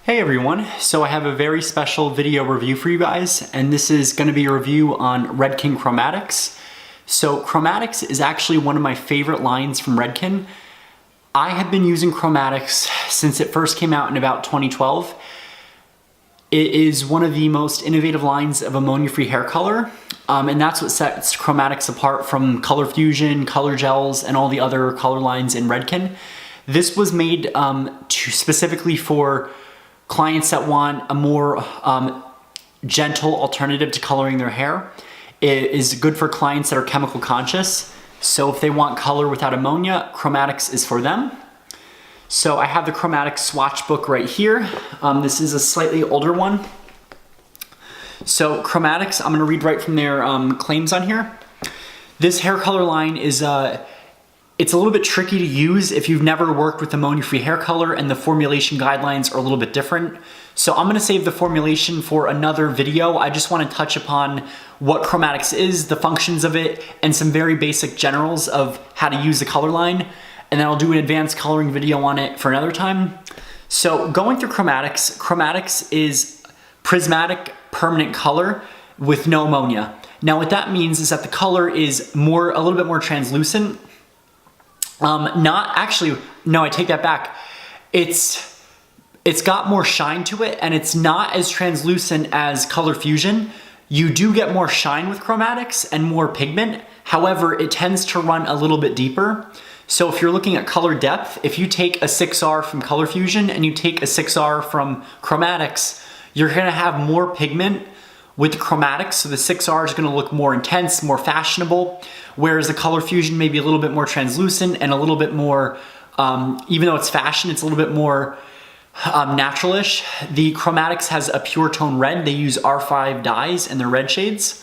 Hey everyone, so I have a very special video review for you guys, and this is going to be a review on Redken Chromatics. So Chromatics is actually one of my favorite lines from Redken. I have been using Chromatics since it first came out in about 2012. It is one of the most innovative lines of ammonia-free hair color, and that's what sets Chromatics apart from Color Fusion, color gels, and all the other color lines in Redken. This was made specifically for clients that want a more gentle alternative to coloring their hair. It is good for clients that are chemical conscious. So if they want color without ammonia, Chromatics is for them. So I have the Chromatic Swatch book right here. This is a slightly older one. So Chromatics, I'm gonna read right from their claims on here. This hair color line is it's a little bit tricky to use if you've never worked with ammonia-free hair color, and the formulation guidelines are a little bit different. So I'm gonna save the formulation for another video. I just wanna touch upon what Chromatics is, the functions of it, and some very basic generals of how to use the color line. And then I'll do an advanced coloring video on it for another time. So going through Chromatics, Chromatics is prismatic permanent color with no ammonia. Now what that means is that the color is a little bit more translucent. No, I take that back. It's got more shine to it, and it's not as translucent as Color Fusion. You do get more shine with Chromatics and more pigment. However, it tends to run a little bit deeper. So if you're looking at color depth, if you take a 6R from Color Fusion and you take a 6R from Chromatics, you're gonna have more pigment with the Chromatics, so the 6R is gonna look more intense, more fashionable, whereas the Color Fusion may be a little bit more translucent and a little bit more, even though it's fashion, it's a little bit more naturalish. The Chromatics has a pure tone red. They use R5 dyes in their red shades.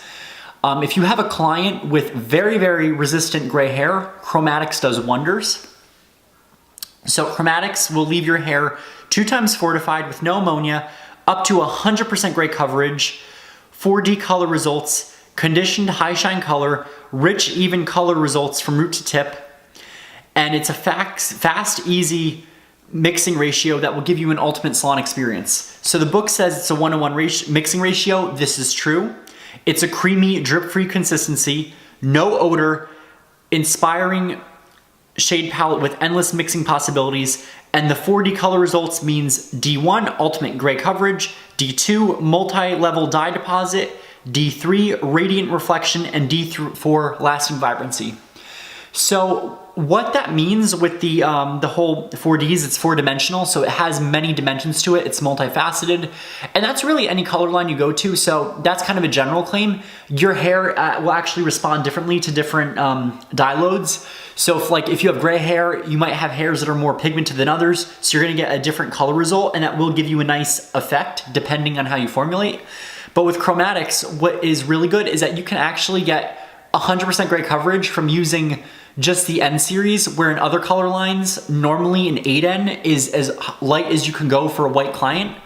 If you have a client with very, very resistant gray hair, Chromatics does wonders. So Chromatics will leave your hair 2 times fortified with no ammonia, up to 100% gray coverage, 4D color results, conditioned high shine color, rich even color results from root to tip, and it's a fast, easy mixing ratio that will give you an ultimate salon experience. So the book says it's a 1-to-1 mixing ratio. This is true. It's a creamy, drip-free consistency, no odor, inspiring shade palette with endless mixing possibilities, and the 4D color results means D1, ultimate gray coverage, D2, multi-level dye deposit, D3, radiant reflection, and D4, lasting vibrancy. So what that means with the whole 4Ds, it's 4-dimensional, so it has many dimensions to it, it's multifaceted, and that's really any color line you go to, so that's kind of a general claim. Your hair will actually respond differently to different dye loads. So if you have gray hair, you might have hairs that are more pigmented than others, so you're gonna get a different color result, and that will give you a nice effect depending on how you formulate. But with Chromatics, what is really good is that you can actually get 100% gray coverage from using just the N series, where in other color lines, normally an 8N is as light as you can go for a white client.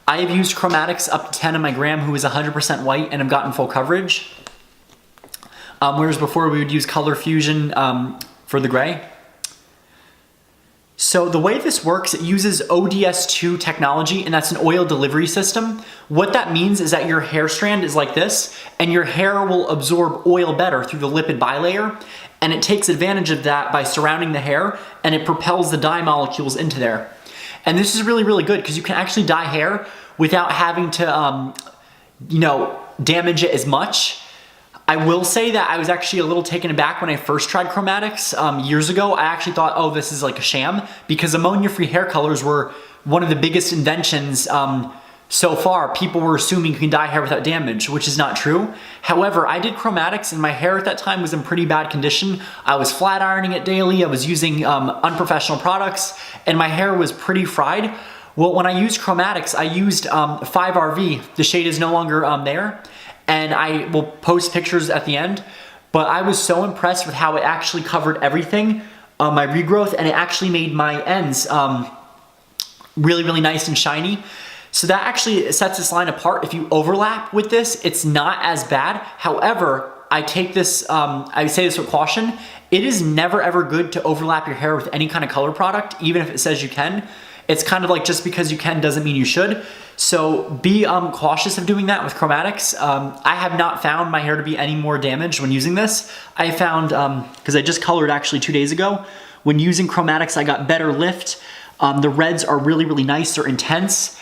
I have used Chromatics up to 10 on my gram who is 100% white and have gotten full coverage. Whereas before we would use Color Fusion for the gray. So the way this works, it uses ODS2 technology, and that's an oil delivery system. What that means is that your hair strand is like this, and your hair will absorb oil better through the lipid bilayer, and it takes advantage of that by surrounding the hair, and it propels the dye molecules into there. And this is really, really good because you can actually dye hair without having to, damage it as much. I will say that I was actually a little taken aback when I first tried Chromatics years ago. I actually thought, oh, this is like a sham, because ammonia-free hair colors were one of the biggest inventions so far. People were assuming you can dye hair without damage, which is not true. However, I did Chromatics and my hair at that time was in pretty bad condition. I was flat ironing it daily. I was using unprofessional products, and my hair was pretty fried. Well, when I used Chromatics, I used 5RV. The shade is no longer there, and I will post pictures at the end. But I was so impressed with how it actually covered everything, my regrowth, and it actually made my ends really, really nice and shiny. So that actually sets this line apart. If you overlap with this, it's not as bad. However, I take this, I say this with caution. It is never ever good to overlap your hair with any kind of color product, even if it says you can. It's kind of like just because you can doesn't mean you should. So be cautious of doing that with Chromatics. I have not found my hair to be any more damaged when using this. I found, because I just colored actually 2 days ago, when using Chromatics I got better lift. The reds are really, really nice, they're intense.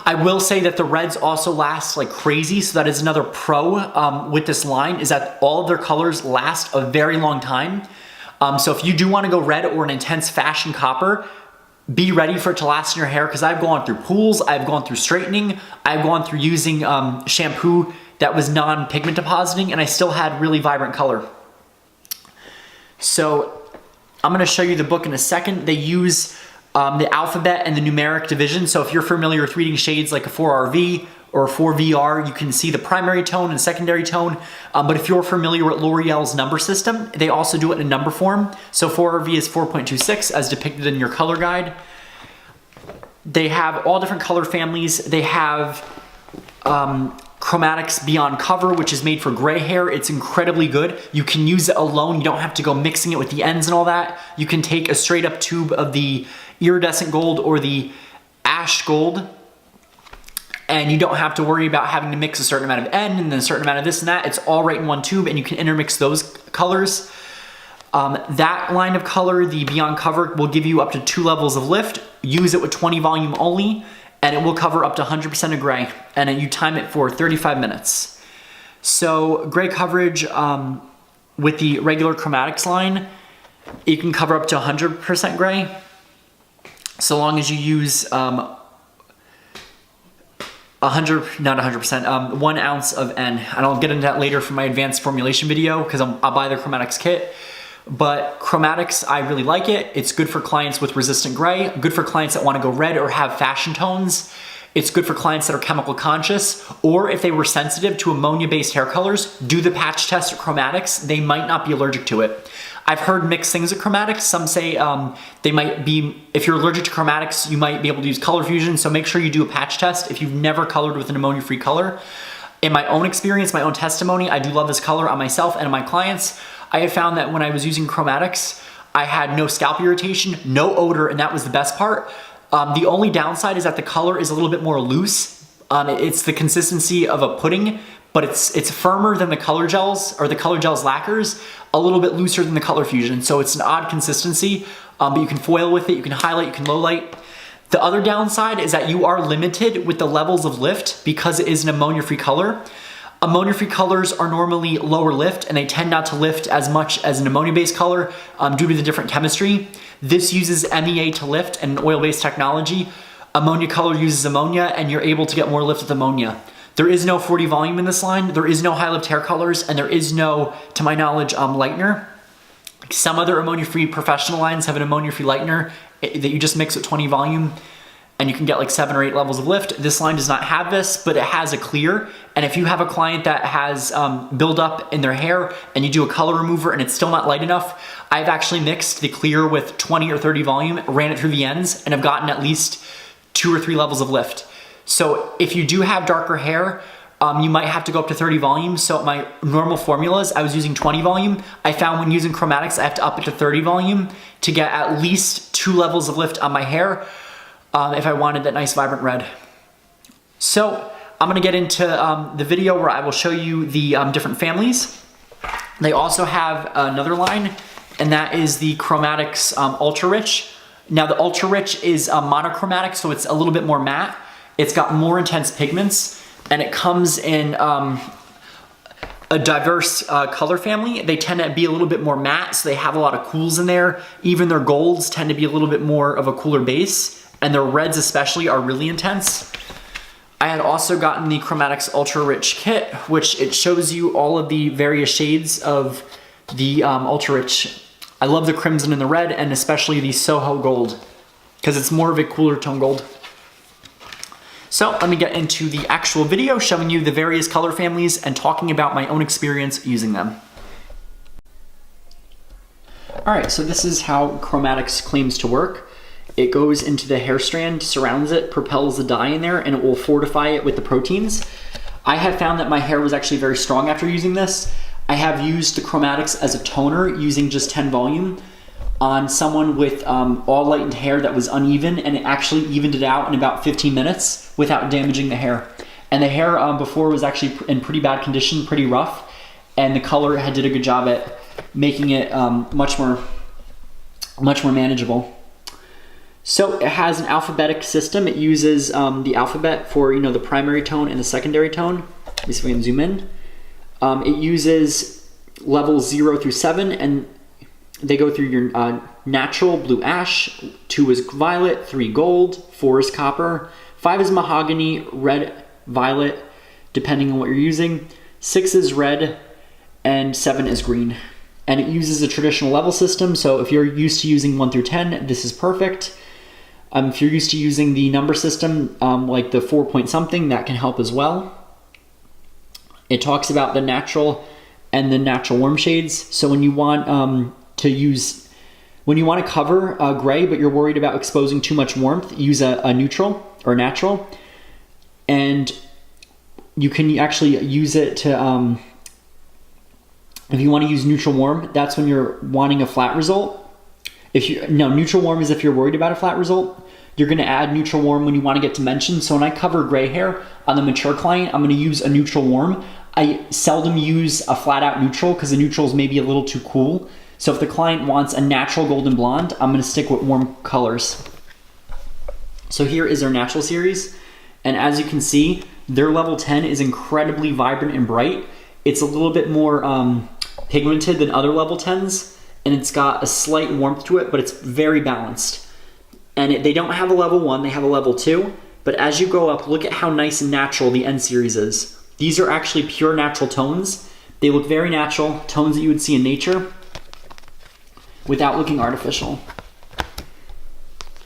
I will say that the reds also last like crazy, so that is another pro with this line, is that all of their colors last a very long time. So if you do want to go red or an intense fashion copper, be ready for it to last in your hair, because I've gone through pools, I've gone through straightening, I've gone through using shampoo that was non-pigment depositing, and I still had really vibrant color. So I'm going to show you the book in a second. They use the alphabet and the numeric division. So if you're familiar with reading shades like a 4RV or a 4VR, you can see the primary tone and secondary tone. But if you're familiar with L'Oreal's number system, they also do it in number form. So 4RV is 4.26 as depicted in your color guide. They have all different color families. They have Chromatics Beyond Cover, which is made for gray hair. It's incredibly good. You can use it alone. You don't have to go mixing it with the ends and all that. You can take a straight up tube of the iridescent gold or the ash gold, and you don't have to worry about having to mix a certain amount of N and then a certain amount of this and that. It's all right in one tube, and you can intermix those colors. That line of color, the Beyond Cover, will give you up to 2 levels of lift. Use it with 20 volume only, and it will cover up to 100% of gray, and you time it for 35 minutes. So gray coverage with the regular Chromatics line, you can cover up to 100% gray, so long as you use 1 ounce of N. And I'll get into that later for my advanced formulation video, because I'll buy the Chromatics kit. But Chromatics, I really like it. It's good for clients with resistant gray, good for clients that want to go red or have fashion tones. It's good for clients that are chemical conscious, or if they were sensitive to ammonia-based hair colors, do the patch test with Chromatics. They might not be allergic to it. I've heard mixed things with Chromatics. Some say they might be, if you're allergic to Chromatics, you might be able to use color fusion, so make sure you do a patch test if you've never colored with an ammonia-free color. In my own experience, my own testimony, I do love this color on myself and on my clients. I have found that when I was using Chromatics, I had no scalp irritation, no odor, and that was the best part. The only downside is that the color is a little bit more loose. It's the consistency of a pudding, but it's firmer than the color gels, or the color gels lacquers, a little bit looser than the color fusion. So it's an odd consistency, but you can foil with it, you can highlight, you can low light. The other downside is that you are limited with the levels of lift because it is an ammonia-free color. Ammonia-free colors are normally lower lift, and they tend not to lift as much as an ammonia-based color due to the different chemistry. This uses MEA to lift and an oil-based technology. Ammonia color uses ammonia, and you're able to get more lift with ammonia. There is no 40 volume in this line, there is no high lift hair colors, and there is no, to my knowledge, Lightner. Some other ammonia-free professional lines have an ammonia-free Lightner that you just mix with 20 volume, and you can get like 7 or 8 levels of lift. This line does not have this, but it has a clear. And if you have a client that has buildup in their hair and you do a color remover and it's still not light enough, I've actually mixed the clear with 20 or 30 volume, ran it through the ends, and have gotten at least 2 or 3 levels of lift. So if you do have darker hair, you might have to go up to 30 volume. So my normal formulas, I was using 20 volume. I found when using Chromatics, I have to up it to 30 volume to get at least 2 levels of lift on my hair if I wanted that nice vibrant red. So I'm gonna get into the video where I will show you the different families. They also have another line, and that is the Chromatics Ultra Rich. Now the Ultra Rich is monochromatic, so it's a little bit more matte. It's got more intense pigments, and it comes in a diverse color family. They tend to be a little bit more matte, so they have a lot of cools in there. Even their golds tend to be a little bit more of a cooler base, and their reds especially are really intense. I had also gotten the Chromatics Ultra Rich kit, which it shows you all of the various shades of the Ultra Rich. I love the crimson and the red, and especially the Soho Gold, because it's more of a cooler tone gold. So let me get into the actual video showing you the various color families and talking about my own experience using them. All right, so this is how Chromatics claims to work. It goes into the hair strand, surrounds it, propels the dye in there, and it will fortify it with the proteins. I have found that my hair was actually very strong after using this. I have used the Chromatics as a toner using just 10 volume. on someone with all lightened hair that was uneven, and it actually evened it out in about 15 minutes without damaging the hair. And the hair before was actually in pretty bad condition, pretty rough, and the color did a good job at making it much more manageable. So it has an alphabetic system. It uses the alphabet for the primary tone and the secondary tone. Let me see if we can zoom in. It uses levels 0 through 7, and they go through your natural blue ash, 2 is violet, 3 gold, 4 is copper, 5 is mahogany, red, violet, depending on what you're using, 6 is red, and 7 is green. And it uses a traditional level system, so if you're used to using 1 through 10, this is perfect. If you're used to using the number system, like the 4 point something, that can help as well. It talks about the natural and the natural warm shades. So when you want when you want to cover gray, but you're worried about exposing too much warmth, use a neutral or natural. And you can actually use it to, if you want to use neutral warm, that's when you're wanting a flat result. Neutral warm is if you're worried about a flat result. You're going to add neutral warm when you want to get dimension. So when I cover gray hair on the mature client, I'm going to use a neutral warm. I seldom use a flat out neutral because the neutral is maybe a little too cool. So if the client wants a natural golden blonde, I'm going to stick with warm colors. So here is our natural series. And as you can see, their level 10 is incredibly vibrant and bright. It's a little bit more pigmented than other level 10s, and it's got a slight warmth to it, but it's very balanced. And they don't have a level 1, they have a level 2, but as you go up, look at how nice and natural the N series is. These are actually pure natural tones. They look very natural, tones that you would see in nature, without looking artificial.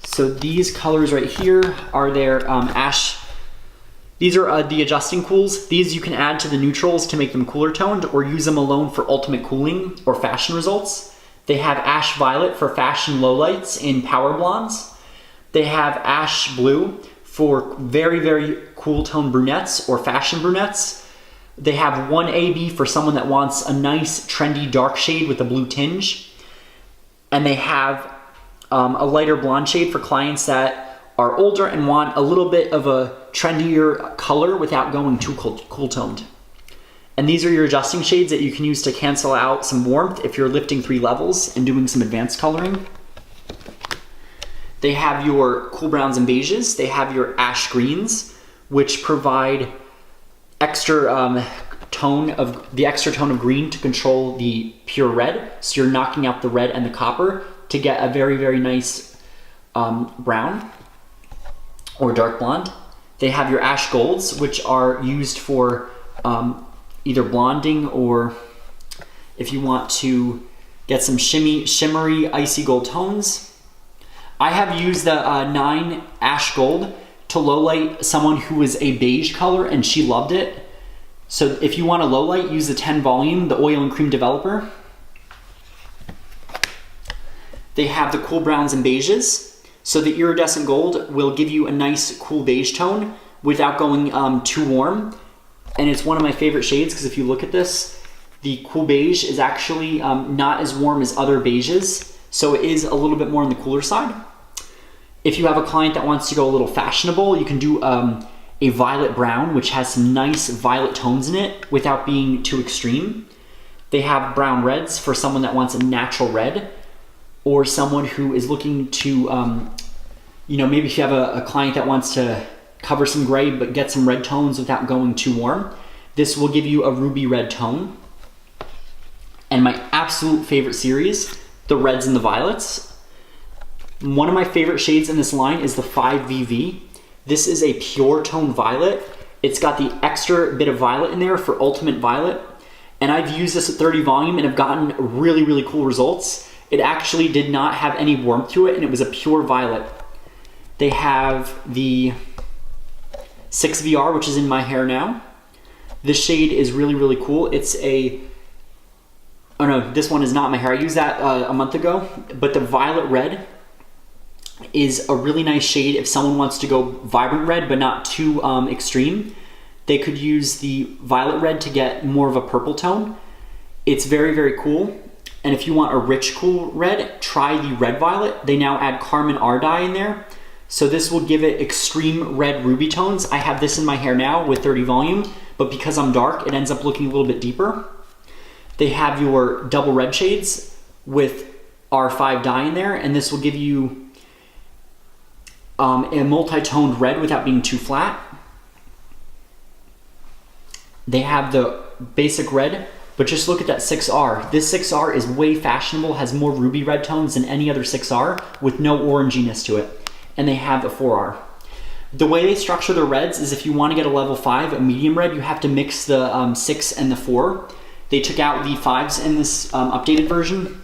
So these colors right here are their ash. These are the adjusting cools. These you can add to the neutrals to make them cooler toned, or use them alone for ultimate cooling or fashion results. They have ash violet for fashion lowlights in power blondes. They have ash blue for very, very cool tone brunettes or fashion brunettes. They have 1AB for someone that wants a nice trendy dark shade with a blue tinge. And they have a lighter blonde shade for clients that are older and want a little bit of a trendier color without going too cool toned. And these are your adjusting shades that you can use to cancel out some warmth if you're lifting 3 levels and doing some advanced coloring. They have your cool browns and beiges. They have your ash greens, which provide extra tone of green to control the pure red. So you're knocking out the red and the copper to get a very, very nice brown or dark blonde. They have your ash golds, which are used for either blonding, or if you want to get some shimmery, icy gold tones. I have used the 9 ash gold to lowlight someone who was a beige color and she loved it. So if you want to lowlight, use the 10 volume, the oil and cream developer. They have the cool browns and beiges. So the iridescent gold will give you a nice cool beige tone without going too warm. And it's one of my favorite shades because if you look at this, the cool beige is actually not as warm as other beiges. So it is a little bit more on the cooler side. If you have a client that wants to go a little fashionable, you can do a violet brown, which has some nice violet tones in it without being too extreme. They have brown reds for someone that wants a natural red, or someone who is looking to, maybe if you have a client that wants to cover some gray but get some red tones without going too warm, this will give you a ruby red tone. And my absolute favorite series, the reds and the violets. One of my favorite shades in this line is the 5VV. This is a pure tone violet. It's got the extra bit of violet in there for ultimate violet. And I've used this at 30 volume and have gotten really, really cool results. It actually did not have any warmth to it, and it was a pure violet. They have the 6VR, which is in my hair now. This shade is really, really cool. It's oh no, this one is not my hair. I used that a month ago, but the violet red is a really nice shade if someone wants to go vibrant red but not too extreme. They could use the violet red to get more of a purple tone. It's very, very cool. And if you want a rich, cool red, try the red violet. They now add Carmine R dye in there. So this will give it extreme red ruby tones. I have this in my hair now with 30 volume, but because I'm dark, it ends up looking a little bit deeper. They have your double red shades with R5 dye in there, and this will give you a multi-toned red without being too flat. They have the basic red, but just look at that 6R. This 6R is way fashionable, has more ruby red tones than any other 6R with no oranginess to it. And they have a 4R. The way they structure their reds is if you want to get a level 5, a medium red, you have to mix the 6 and the 4. They took out the 5s in this updated version.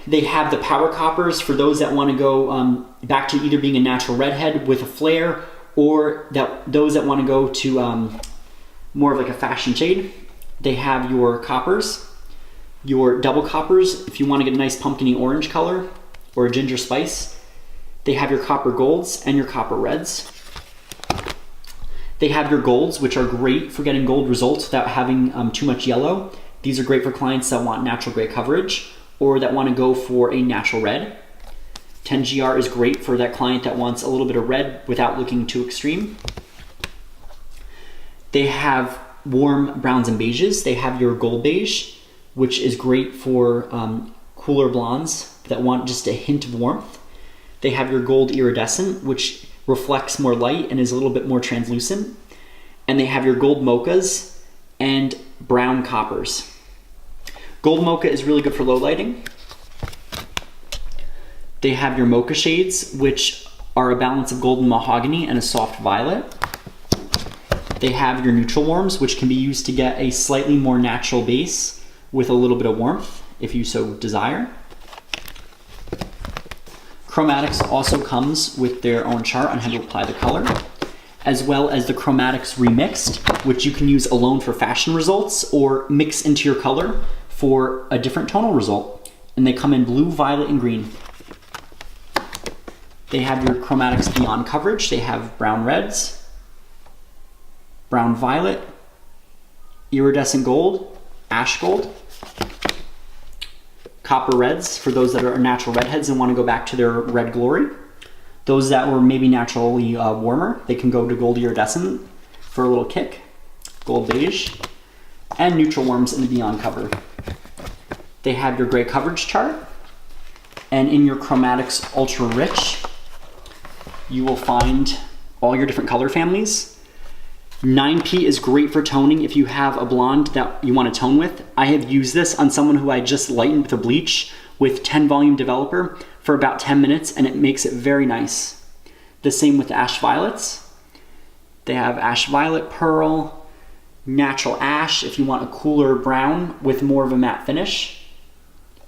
They have the power coppers for those that want to go back to either being a natural redhead with a flare, or those that want to go to more of like a fashion shade. They have your coppers, your double coppers if you want to get a nice pumpkin-y orange color or a ginger spice. They have your copper golds and your copper reds. They have your golds, which are great for getting gold results without having too much yellow. These are great for clients that want natural gray coverage or that want to go for a natural red. 10GR is great for that client that wants a little bit of red without looking too extreme. They have warm browns and beiges. They have your gold beige, which is great for cooler blondes that want just a hint of warmth. They have your gold iridescent, which reflects more light and is a little bit more translucent. And they have your gold mochas and brown coppers. Gold mocha is really good for low lighting. They have your mocha shades, which are a balance of gold and mahogany and a soft violet. They have your neutral warms, which can be used to get a slightly more natural base with a little bit of warmth, if you so desire. Chromatics also comes with their own chart on how to apply the color, as well as the Chromatics Remixed, which you can use alone for fashion results or mix into your color for a different tonal result. And they come in blue, violet, and green. They have your Chromatics Beyond coverage. They have brown reds, brown violet, iridescent gold, ash gold, copper reds for those that are natural redheads and want to go back to their red glory. Those that were maybe naturally warmer, they can go to gold iridescent for a little kick, gold beige, and neutral warms in the Beyond cover. They have your gray coverage chart, and in your Chromatics Ultra Rich, you will find all your different color families. 9P is great for toning if you have a blonde that you want to tone with. I have used this on someone who I just lightened with a bleach with 10 volume developer for about 10 minutes, and it makes it very nice. The same with ash violets. They have ash violet, pearl, natural ash if you want a cooler brown with more of a matte finish.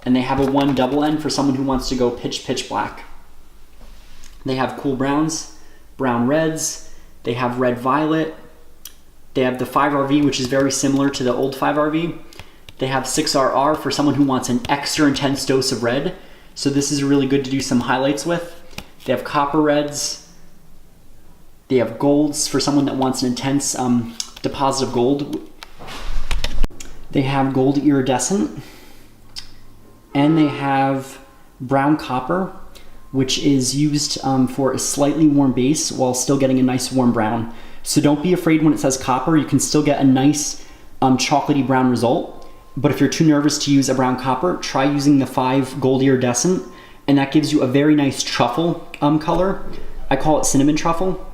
And they have a 1 double end for someone who wants to go pitch black. They have cool browns, brown reds, they have red violet. They have the 5RV, which is very similar to the old 5RV. They have 6RR for someone who wants an extra intense dose of red. So this is really good to do some highlights with. They have copper reds. They have golds for someone that wants an intense deposit of gold. They have gold iridescent. And they have brown copper, which is used for a slightly warm base while still getting a nice warm brown. So don't be afraid when it says copper, you can still get a nice chocolatey brown result. But if you're too nervous to use a brown copper, try using the 5 gold iridescent, and that gives you a very nice truffle color. I call it cinnamon truffle.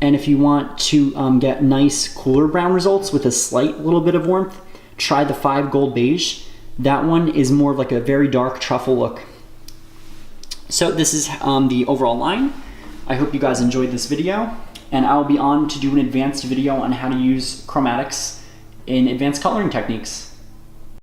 And if you want to get nice cooler brown results with a slight little bit of warmth, try the 5 gold beige. That one is more of like a very dark truffle look. So this is the overall line. I hope you guys enjoyed this video, and I'll be on to do an advanced video on how to use chromatics in advanced coloring techniques.